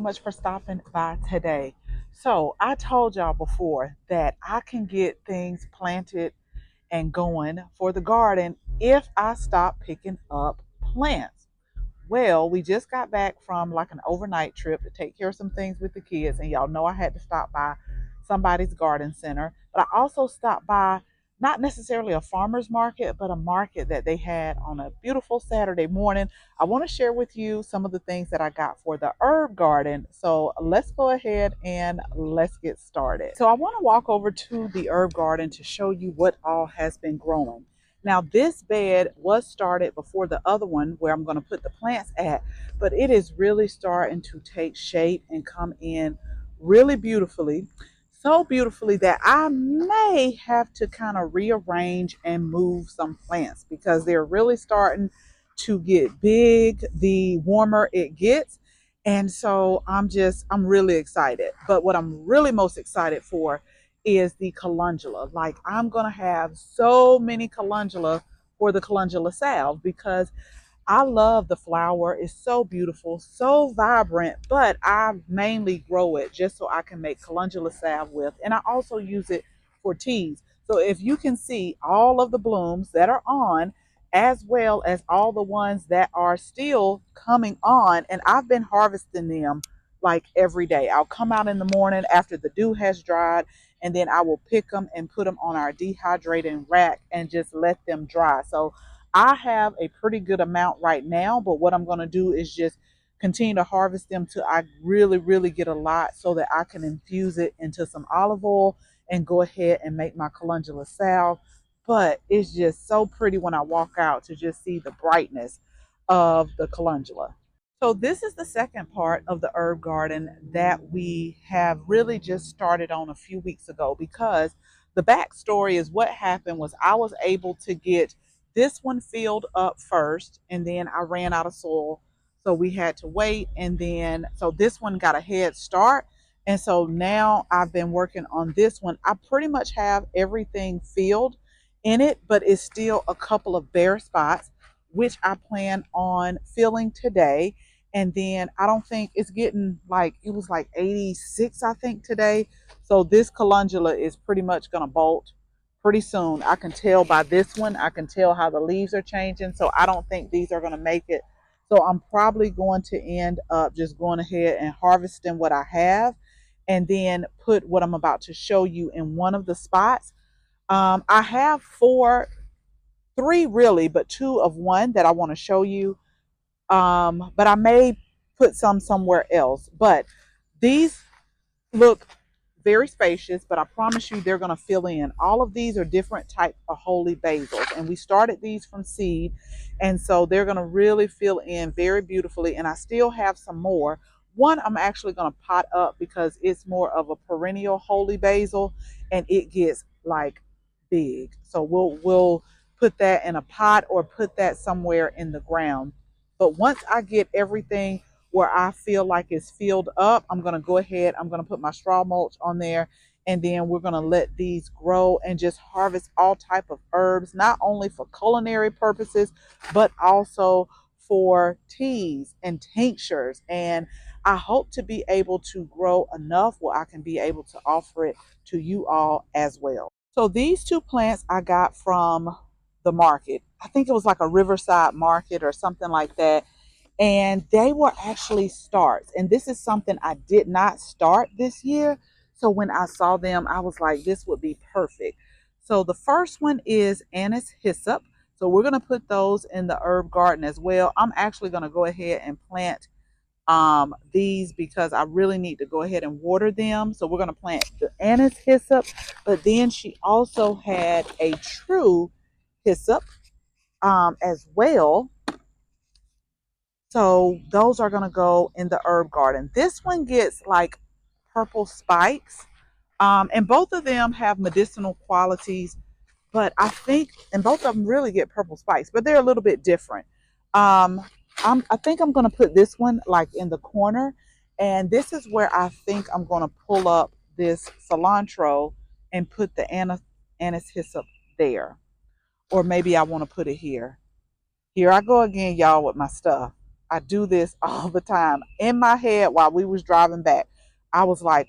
much for stopping by today. So, I told y'all before that I can get things planted and going for the garden if I stop picking up plants. Well, we just got back from like an overnight trip to take care of some things with the kids, and y'all know I had to stop by somebody's garden center. But I also stopped by not necessarily a farmer's market, but a market that they had on a beautiful Saturday morning. I want to share with you some of the things that I got for the herb garden. So let's go ahead and let's get started. So I want to walk over to the herb garden to show you what all has been growing. Now, this bed was started before the other one where I'm going to put the plants at, but it is really starting to take shape and come in really beautifully. So beautifully that I may have to kind of rearrange and move some plants because they're really starting to get big the warmer it gets. And so I'm really excited. But what I'm really most excited for is the calendula. Like, I'm gonna have so many calendula for the calendula salve because I love the flower. It's so beautiful, so vibrant, but I mainly grow it just so I can make calendula salve with, and I also use it for teas. So if you can see all of the blooms that are on, as well as all the ones that are still coming on, and I've been harvesting them like every day. I'll come out in the morning after the dew has dried, and then I will pick them and put them on our dehydrating rack and just let them dry. So I have a pretty good amount right now, but what I'm going to do is just continue to harvest them till I really, really get a lot so that I can infuse it into some olive oil and go ahead and make my calendula salve. But it's just so pretty when I walk out to just see the brightness of the calendula. So this is the second part of the herb garden that we have really just started on a few weeks ago, because the backstory is what happened was I was able to get this one filled up first, and then I ran out of soil. So we had to wait, and then so this one got a head start. And so now I've been working on this one. I pretty much have everything filled in it, but it's still a couple of bare spots, which I plan on filling today. And then I don't think it's getting like, it was like 86, I think, today. So this calendula is pretty much going to bolt pretty soon. I can tell by this one, I can tell how the leaves are changing. So I don't think these are going to make it. So I'm probably going to end up just going ahead and harvesting what I have and then put what I'm about to show you in one of the spots. I have three really, but two of one that I want to show you. But I may put some somewhere else. But these look very spacious, but I promise you they're going to fill in. All of these are different type of holy basils, and we started these from seed, and so they're going to really fill in very beautifully. And I still have some more. One I'm actually going to pot up because it's more of a perennial holy basil, and it gets like big. So we'll put that in a pot or put that somewhere in the ground. But once I get everything where I feel like it's filled up, I'm going to go ahead, I'm going to put my straw mulch on there, and then we're going to let these grow and just harvest all type of herbs, not only for culinary purposes, but also for teas and tinctures. And I hope to be able to grow enough where I can be able to offer it to you all as well. So these two plants I got from the market. I think it was like a riverside market or something like that, and they were actually starts. And this is something I did not start this year. So when I saw them, I was like, this would be perfect. So the first one is anise hyssop. So we're going to put those in the herb garden as well. I'm actually going to go ahead and plant these because I really need to go ahead and water them. So we're going to plant the anise hyssop. But then she also had a true hyssop as well. So those are going to go in the herb garden. This one gets like purple spikes. And both of them have medicinal qualities, but I think, and both of them really get purple spikes, but they're a little bit different. Um, I think I'm going to put this one like in the corner. And this is where I think I'm going to pull up this cilantro and put the anise hyssop there. Or maybe I want to put it here. Here I go again, y'all, with my stuff. I do this all the time. In my head while we was driving back, I was like,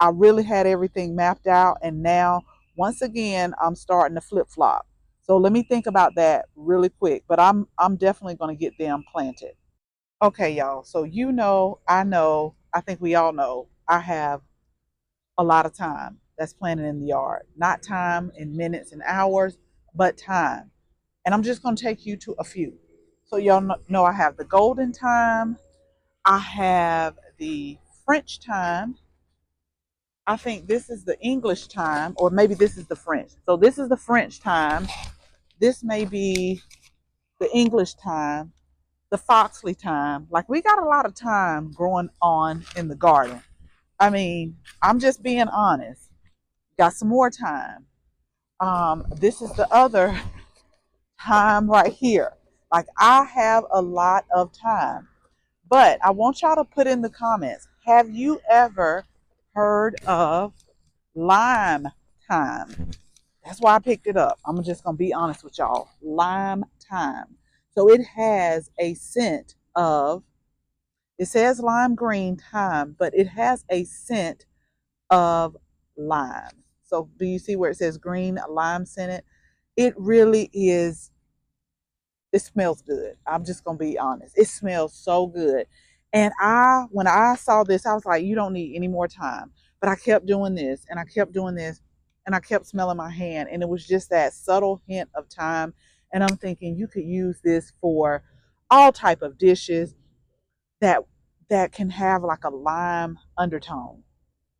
I really had everything mapped out, and now once again I'm starting to flip flop. So let me think about that really quick. But I'm definitely going to get them planted. Okay, y'all. So I know, I think we all know I have a lot of time that's planted in the yard. Not time in minutes and hours, but time. And I'm just going to take you to a few. So y'all know I have the golden thyme, I have the French thyme. I think this is the English thyme, or maybe this is the French. So this is the French thyme. This may be the English thyme, the Foxley thyme. Like we got a lot of thyme growing on in the garden. I mean, I'm just being honest. Got some more thyme. This is the other thyme right here. Like I have a lot of thyme. But I want y'all to put in the comments, have you ever heard of lime thyme? That's why I picked it up. I'm just going to be honest with y'all. Lime thyme. So it has a scent of, it says lime green thyme, but it has a scent of lime. So do you see where it says green lime scented? It really is, it smells good. I'm just gonna be honest. It smells so good. And when I saw this, I was like, you don't need any more time. But I kept doing this and I kept doing this and I kept smelling my hand. And it was just that subtle hint of time. And I'm thinking you could use this for all type of dishes that can have like a lime undertone.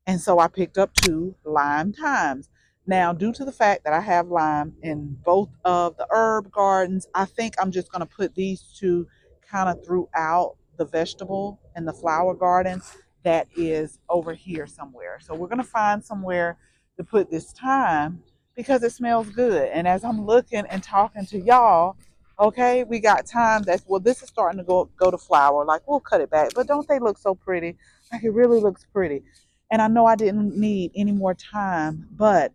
And so I picked up two lime thymes. Now, due to the fact that I have lime in both of the herb gardens, I think I'm just going to put these two kind of throughout the vegetable and the flower garden that is over here somewhere. So we're going to find somewhere to put this thyme because it smells good. And as I'm looking and talking to y'all, okay, we got thyme that's, well, this is starting to go to flower. Like we'll cut it back, but don't they look so pretty? Like it really looks pretty. And I know I didn't need any more time, but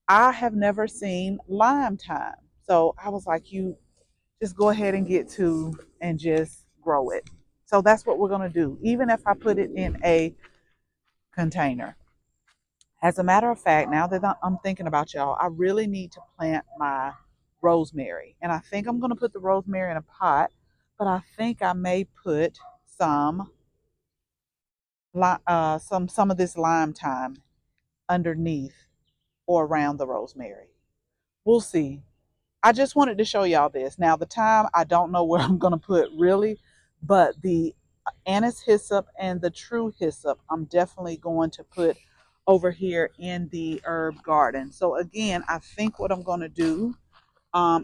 I have never seen lime thyme. So I was like, you just go ahead and get to and just grow it. So that's what we're going to do, even if I put it in a container. As a matter of fact, now that I'm thinking about y'all, I really need to plant my rosemary. And I think I'm going to put the rosemary in a pot, but I think I may put some some of this lime thyme underneath or around the rosemary. We'll see. I just wanted to show y'all this. Now, the thyme, I don't know where I'm going to put really, but the anise hyssop and the true hyssop, I'm definitely going to put over here in the herb garden. So again, I think what I'm going to do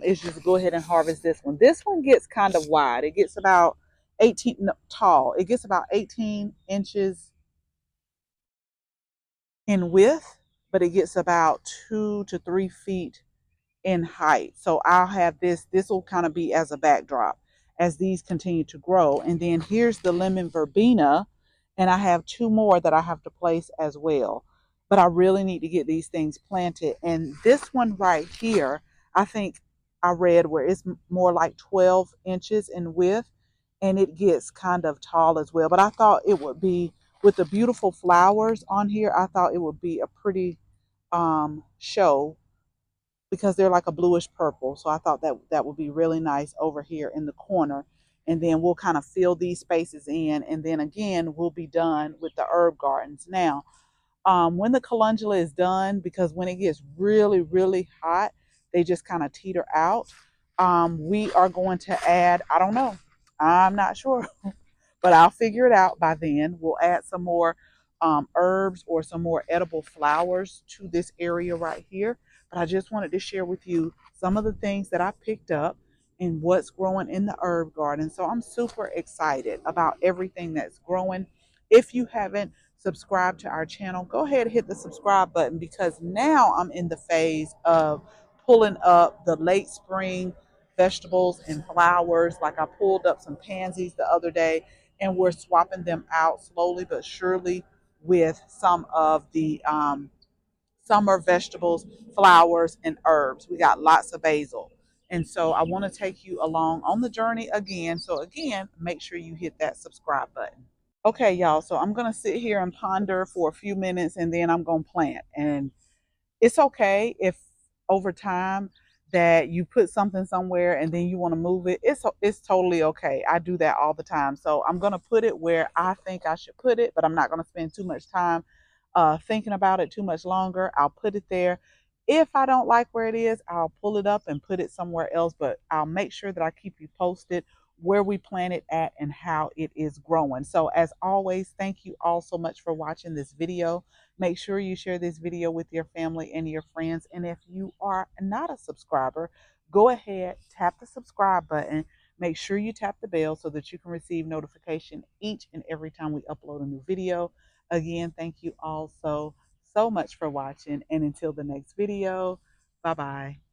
is just go ahead and harvest this one. This one gets kind of wide. It gets about 18 no, tall. It gets about 18 inches in width, but it gets about 2 to 3 feet in height. So I'll have this will kind of be as a backdrop as these continue to grow. And then here's the lemon verbena, and I have two more that I have to place as well. But I really need to get these things planted. And this one right here, I think I read where it's more like 12 inches in width, and it gets kind of tall as well. But I thought it would be, with the beautiful flowers on here, I thought it would be a pretty show because they're like a bluish purple. So I thought that would be really nice over here in the corner. And then we'll kind of fill these spaces in. And then again, we'll be done with the herb gardens. Now, when the calendula is done, because when it gets really, really hot, they just kind of teeter out. We are going to add, I don't know, I'm not sure, but I'll figure it out by then. We'll add some more herbs or some more edible flowers to this area right here. But I just wanted to share with you some of the things that I picked up and what's growing in the herb garden. So I'm super excited about everything that's growing. If you haven't subscribed to our channel, go ahead and hit the subscribe button because now I'm in the phase of pulling up the late spring vegetables and flowers. Like I pulled up some pansies the other day, and we're swapping them out slowly but surely with some of the summer vegetables, flowers, and herbs. We got lots of basil. And so I want to take you along on the journey again. So again, make sure you hit that subscribe button. Okay, y'all. So I'm going to sit here and ponder for a few minutes and then I'm going to plant. And it's okay if over time that you put something somewhere and then you want to move it. It's totally okay. I do that all the time. So I'm going to put it where I think I should put it, but I'm not going to spend too much time thinking about it too much longer. I'll put it there. If I don't like where it is, I'll pull it up and put it somewhere else, but I'll make sure that I keep you posted where we plant it at and how it is growing. So as always, thank you all so much for watching this video. Make sure you share this video with your family and your friends. And if you are not a subscriber, go ahead, tap the subscribe button. Make sure you tap the bell so that you can receive notification each and every time we upload a new video. Again, thank you all so much for watching. And until the next video, bye bye.